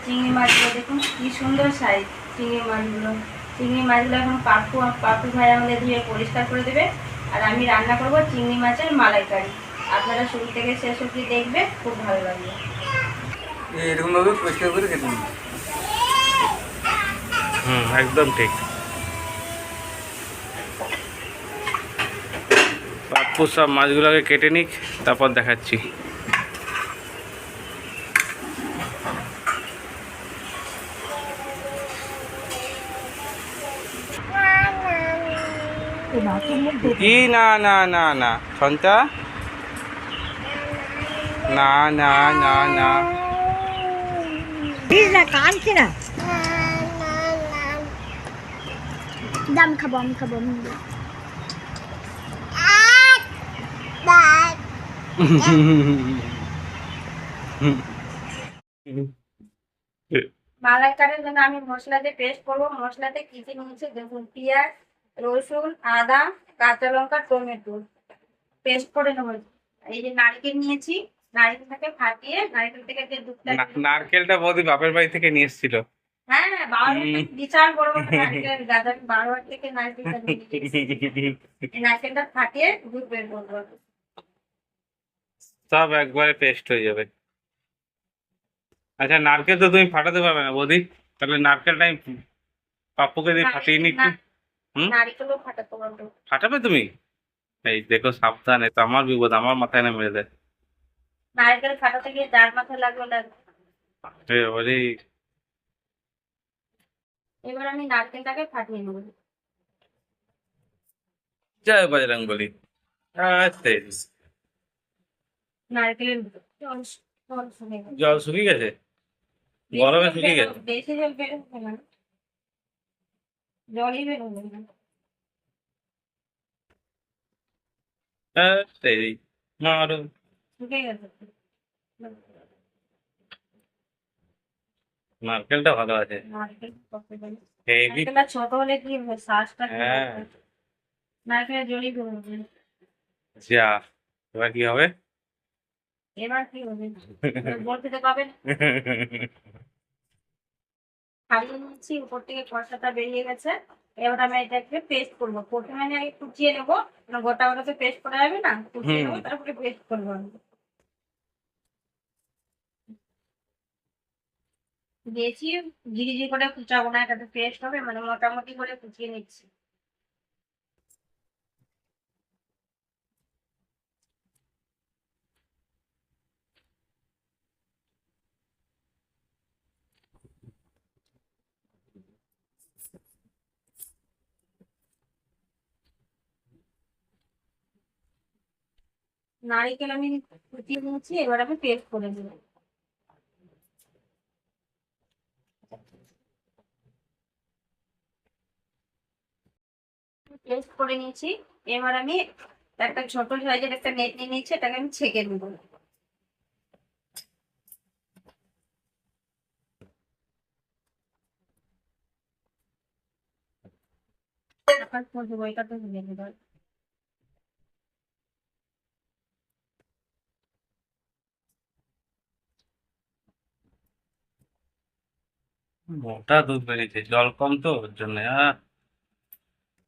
চিংড়ি মাছগুলো দেখুন কি সুন্দর সাইজ। চিংড়ি মাছগুলো এখন পাপু ভাই আমাদের ধুয়ে পরিষ্কার করে দেবে। আর আমি রান্না করব চিংড়ি মাছের মালাইকারি। আপনারা শুরু থেকে শেষ অবধি দেখবে, খুব ভালো লাগবে। এরকম ভাবে পরিষ্কার করে কেটে নিন। একদম ঠিক। পাপ্পু সব মাছগুলোকে কেটে নিক, তারপর দেখাচ্ছি। কি না না না না সন্তা, না না না না কানছি না, দাম খাবো, আমি খাবো। মালাইকারির জন্য আমি মশলাতে পেস্ট করবো। মশলাতে কি কি নিয়েছি দেখুন, পেঁয়াজ, রসুন, আদা, কাঁচা লঙ্কা, টমেটো পেস্ট করে নেবো। এই যে নারকেল নিয়েছি, নারকেলটাকে ফাটিয়ে নারকেল থেকে যে দুধটা, নারকেলটা বৌদি বাপের বাড়ি থেকে নিয়ে এসেছিল। হ্যাঁ বাবার বিশাল বড় বড় নারকেল গাছ, বারোয়ার থেকে নারকেলটা নিয়ে এসেছি। এই নারকেলটা ফাটিয়ে দুধ বের করবো। সব একবারে পেস্ট হয়ে যাবে। আচ্ছা, নারকেল তো তুমি ফাটাতে পারবে না বৌদি, তাহলে নারকেলটা আমি পাপ্পুকে দিয়ে ফাটিয়ে নি একটু। নারকেলও ফাটাতে পারবো। ফাটাবে তুমি? এই দেখো সাবধানে, তো আমার বিপদ, আমার মাথায় না মেরে দেয়। নারকেল ফাটাতে গিয়ে যার মাথায় লাগবে। ওরে, এবার আমি নারকেলটাকে ফাটিয়ে নেবো। জয় বজরং বলি। নারকেলের জল শুকিয়ে গেছে, গরমে শুকিয়ে গেছে। বেশি জল বেরোবে না, জলই বেরোবে না। শুকিয়ে গেছে। নারকেলটা ভালো আছে। নারকেলটা ছোট হলে কি হবে, শ্বাসটা নারকেলের জলই বেরোবে। যা, এবার কি হবে? এবার কি হবে বলতে তো পাবেন। ছাড়িয়ে নিচ্ছি, উপর থেকে খসাটা বেরিয়ে গেছে। এবার আমি এটাকে পেস্ট করবো। প্রথমে আমি আগে কুচিয়ে নেবো, গোটা গোটাতে পেস্ট করা যাবে না, কুচিয়ে নেবো তারপরে পেস্ট করবো। বেশি ঝিরিঝিরি করে কুচাবো না, এটাতে পেস্ট হবে, মানে মোটামুটি করে কুচিয়ে নিচ্ছি। নারিকেল আমি কুচিয়ে নিয়েছি, এবার আমি পেস্ট করে দেবো। পেস্ট করে নিয়েছি। এবার আমি একটা ছোট সাইজের একটা নেট নিয়ে নিয়েছি, এটাকে আমি ছেঁকে নেবো। মোটা দুধ বেরিয়েছে, জল কম তো ওর জন্য।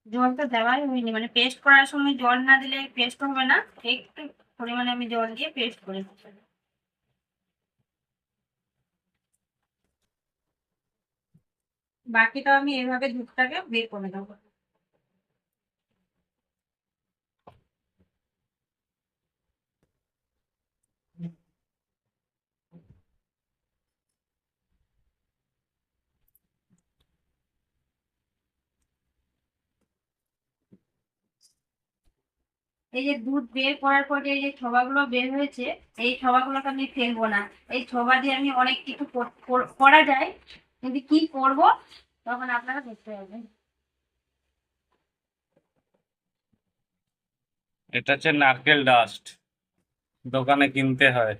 জলটা দেওয়াই হয়নি, মানে পেস্ট করার সময় জল না দিলে পেস্ট হবে না। একটু পরিমাণে আমি জল দিয়ে পেস্ট করে দিচ্ছি। বাকিটা আমি এভাবে দুধটাকে বের করে দেবো। এই যে দুধ বের করার পরে এই যে ছোবাগুলো বের হয়েছে, এই ছোবাগুলোকে আমি ফেলবো না। এই ছোবা দিয়ে আমি অনেক কিছু করা যায়, কিন্তু কি করব তখন আপনারা দেখতে পাবেন। এটা হচ্ছে নারকেল ডাস্ট, দোকানে কিনতে হয়।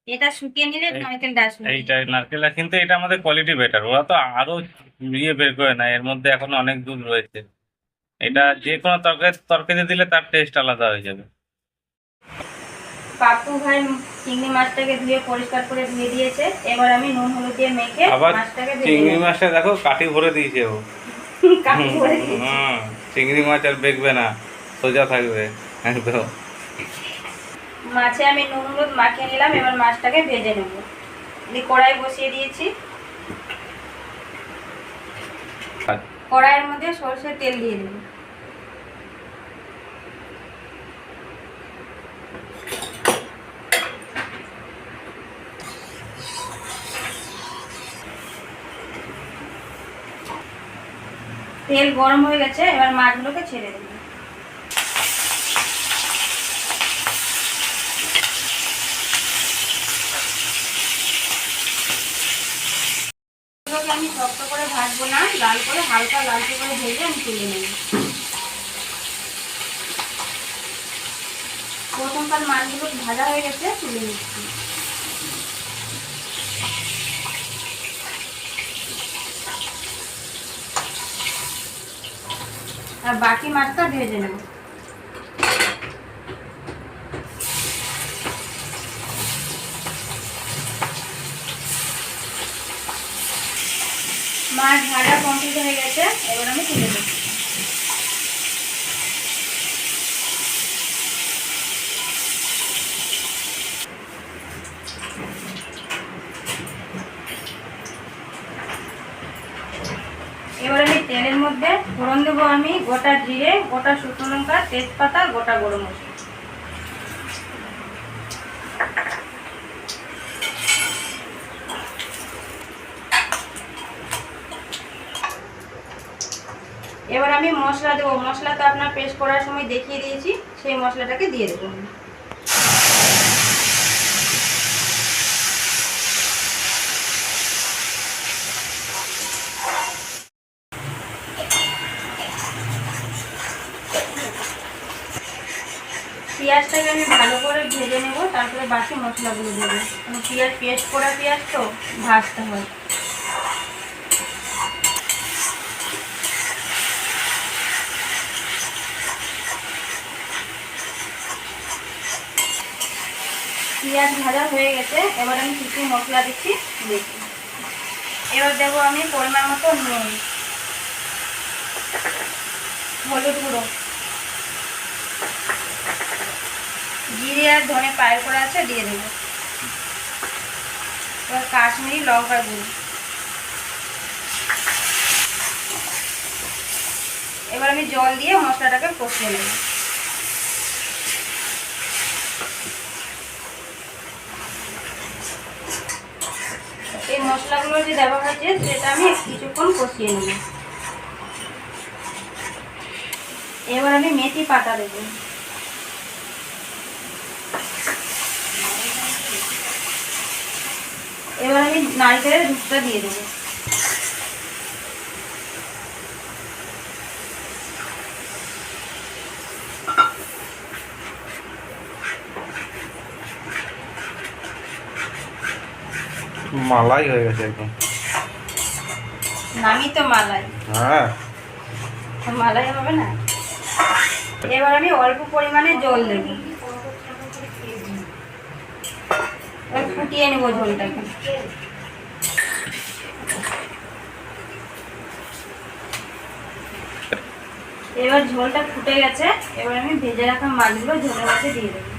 এটা শুকিয়ে নিলে নারকেল ডাস্ট হবে। এইটা নারকেল, কিন্তু এটা আমাদের কোয়ালিটি বেটার। ওরা তো আরো বের করে না, এর মধ্যে এখন অনেক দুধ রয়েছে। এটা যে কোনো তরকারিতে দিলে তার টেস্ট আলাদা হয়ে যাবে। পাপ্পু ভাই চিংড়ি মাছটাকে ধুয়ে পরিষ্কার করে ধুয়ে দিয়েছে। এবার আমি নুন হলুদ দিয়ে মেখে আবার মাছটাকে ভেজে চিংড়ি নেব। মাছটা দেখো কাঠি ভরে দিয়েছে ও। কাটি করে দিয়েছি। হুম, চিংড়ি মাছ আর বেঁকবে না, সোজা থাকবে একদম। মাছে আমি নুন হলুদ মাখিয়ে নিলাম, এবার মাছটাকে ভেজে নেব। কড়াই বসিয়ে দিয়েছি, কড়াইয়ের মধ্যে সরষের তেল দিয়ে দেব। তেল গরম হয়ে গেছে, এবার মাছগুলোকে ছেড়ে দেব। আমি শক্ত করে ভাজবো না, লাল করে হালকা লালচে করে ভেজে আমি তুলে নেব। প্রথমকার মাছগুলো ভাজা হয়ে গেছে, তুলে নিচ্ছি। আর বাকি মাছটা ভেজে নেব। মাছ ভাজা কমপ্লিট হয়ে গেছে, এবার আমি তুলে দেব। এবার আমি তেলের মধ্যে ফোড়ন দেবো আমি গোটা জিরে, গোটা শুকনো লঙ্কা, তেজপাতা, গোটা গরম মশলা। এবার আমি মশলা দেবো। মশলা তো আপনার পেস্ট করার সময় দেখিয়ে দিয়েছি, সেই মশলাটাকে দিয়ে দেবো। পেঁয়াজটাকে আমি ভালো করে ভেজে নেব, তারপরে বাকি মশলাগুলো দেবো। পেঁয়াজ পেস্ট করা পেঁয়াজ তো ভাজতে হয়। পেঁয়াজ ভাজা হয়ে গেছে, এবার আমি কিছু মশলা দিচ্ছি, দেখি। এবার দেবো আমি পরিমাণ মতো নুন, হলুদ গুঁড়ো, জিরে আর ধনে পায়ের করা আছে দিয়ে দেবো। এবার কাশ্মীরি লঙ্কার গুঁড়ো। এবার আমি জল দিয়ে মশলাটাকে কষিয়ে নেব। এই মশলাগুলো যে দেওয়া হয়েছে সেটা আমি কিছুক্ষণ কষিয়ে নেব। এবার আমি মেথি পাতা দেবো। এবার আমি নারকেলের দুধটা দিয়ে দেবো। মালাই হয়ে গেছে একদম। নামি তো মালাই, হ্যাঁ, মালাই হবে না। এবার আমি অল্প পরিমাণে জল দেব, এবার ফুটিয়ে নেবো ঝোলটাকে। এবার ঝোলটা ফুটে গেছে, এবার আমি ভেজে রাখা মাছগুলো ঝোলের মধ্যে দিয়ে দেবো।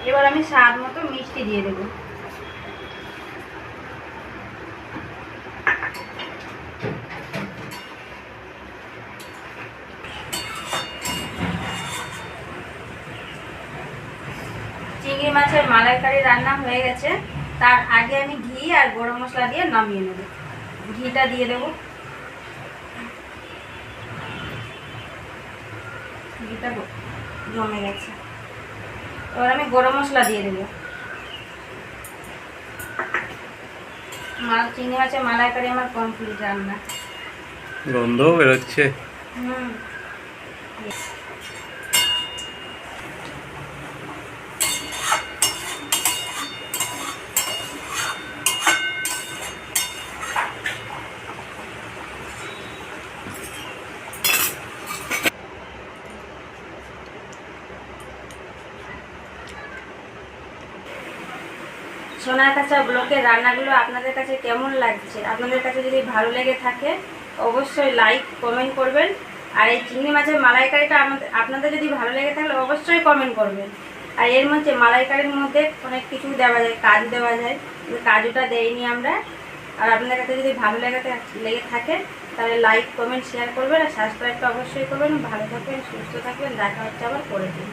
এবার আমি স্বাদ মতো মিষ্টি দিয়ে দেবো। চিংড়ি মাছের মালাইকারি রান্না হয়ে গেছে, তার আগে আমি ঘি আর গরম মশলা দিয়ে নামিয়ে নেব। ঘিটা দিয়ে দেবো। ঘিটা জমে গেছে, এবার আমি গরম মশলা দিয়ে দেবো। চিংড়ি মাছের মালাইকারি আমার কমপ্লিট রান্না। গন্ধও বেরোচ্ছে। হুম। সোনারগাছা ব্লকের রান্নাগুলো আপনাদের কাছে কেমন লাগছে। আপনাদের কাছে যদি ভালো লেগে থাকে অবশ্যই লাইক কমেন্ট করবেন। আর এই চিংড়ি মাছের মালাইকারিটা আপনাদের যদি ভালো লেগে থাকলে অবশ্যই কমেন্ট করবেন। আর এর মধ্যে মালাইকারির মধ্যে অনেক কিছু দেওয়া যায়, কাজু দেওয়া যায়, কিন্তু কাজুটা দেইনি আমরা। আর আপনাদের কাছে যদি ভালো লেগে থাকে তাহলে লাইক কমেন্ট শেয়ার করবেন আর সাবস্ক্রাইবটা অবশ্যই করবেন। ভালো থাকবেন, সুস্থ থাকবেন, দেখা হচ্ছে আবার পরের দিন।